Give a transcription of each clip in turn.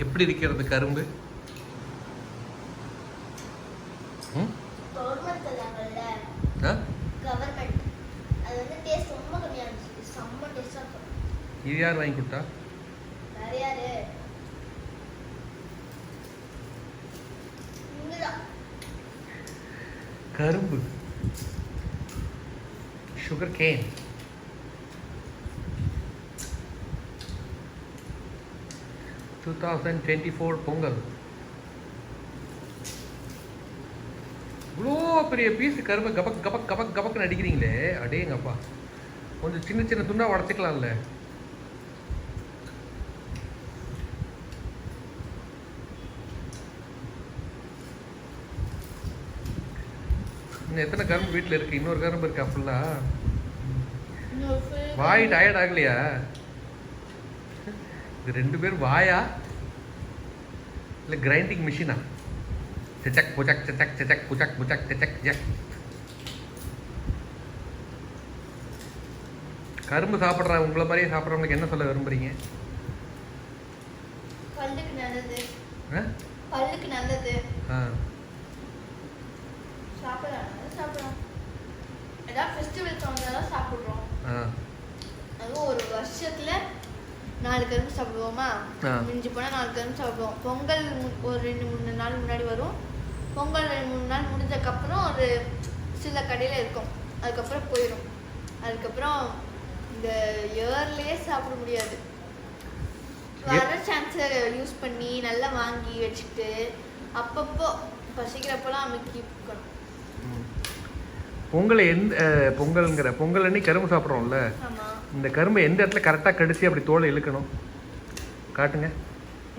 எப்படி இருக்கிறது கரும்பு? இது யார் வாங்கி கொடுத்தா? கரும்பு சுகர் கேன். பொங்கல். இவ்வளோ பெரிய பீஸ் கரும்பு கபக் கபக் கபக் கபக்குன்னு அடிக்கிறீங்களே, அடேங்கப்பா. கொஞ்சம் சின்ன சின்ன துண்டா உடச்சிக்கலாம்ல. இன்னும் எத்தனை கரும்பு வீட்டில் இருக்கு? இன்னொரு கரும்பு இருக்கா ஃபுல்லா? வாய் டயர்ட் ஆகலையா? இது ரெண்டு பேரும் வாயா இல்லை கிரைண்டிங் மிஷினா? சச்சக் புச்சக் சச்சக் சச்சக் புச்சக் புச்சக் சச்சக் ஜக். கரும்பு சாப்பிட்ற உங்களை மாதிரியே சாப்பிட்றவங்களுக்கு என்ன சொல்ல விரும்புறீங்க? பல்லுக்கு நல்லது. பல்லுக்கு நல்லது. சாப்பிடலாம். ஏதாவது ஃபெஸ்டிவல்ஸ் வந்தாலும் சாப்பிட்றோம். அதுவும் ஒரு வருஷத்துல 4 கரும்பு சாப்பிடுவோமா? மிஞ்சி போனால் 4 கரும்பு சாப்பிடுவோம். பொங்கல் ஒரு 2-3 நாள் முன்னாடி வரும். பொங்கல் 2-3 நாள் முடிஞ்சதுக்கப்புறம் ஒரு சில கடையில் இருக்கும். அதுக்கப்புறம் போயிடும். அதுக்கப்புறம் இந்த இயர்லேயே சாப்பிட முடியாது. வர சான்ஸை யூஸ் பண்ணி நல்லா வாங்கி வச்சுட்டு அப்பப்போ பசிக்கிறப்பெல்லாம் அமைக்கி இருக்கணும். பொங்கல் பொங்கல் அன்னைக்கு கரும்பு சாப்பிட்றோம்ல, இந்த கரும்பு எந்த இடத்துல கரெக்டாக கடிச்சு அப்படி தோலை இழுக்கணும் காட்டுங்க.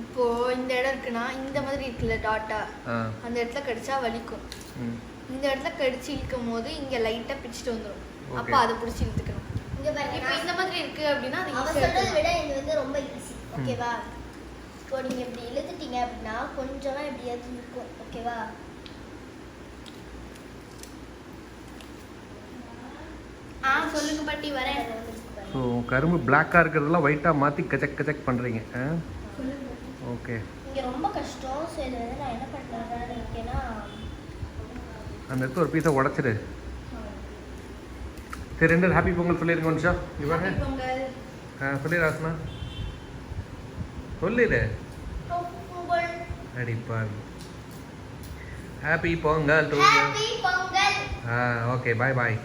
இப்போ இந்த இடம் இருக்குன்னா இந்த மாதிரி இருக்குல்ல டாட்டா, அந்த இடத்துல கடிச்சா வலிக்கும். இந்த இடத்துல கடிச்சு இழுக்கும் போது இங்க லைட்டா பிடிச்சிட்டு வந்துடும். அப்ப அதை பிடிச்சி இழுத்துக்கணும். இங்க பாருங்க, இப்போ இந்த மாதிரி இருக்கு அப்படின்னா அது சொல்றதை விட இது வந்து ரொம்ப ஈஸி. ஓகேவா? இப்போ நீங்க இப்படி இழுத்துட்டீங்க அப்படின்னா கொஞ்சமா எப்படியாவது இருக்கும். ஓகேவா? சொல்லுங்க பாட்டி, வரேன். ஸோ கரும்பு பிளாக்காக இருக்கிறதெல்லாம் ஒயிட்டாக மாற்றி கச்சக் கச்சக் பண்ணுறீங்க. ஓகே, இங்கே ரொம்ப கஷ்டம். ஸோ இதை வந்து நான் என்ன பண்ணுறேன்னு இருக்கேன்னா, அந்த இடத்துல ஒரு பீஸை உடச்சிடு. சரி, 2 ஹாப்பி பொங்கல் சொல்லிடுங்க. ஒன்ஷா இவங்க சொல்லி ராசனா சொல்லிடு. அடிப்பாவி. Happy Pongal. Happy Pongal. Okay, bye பாய்.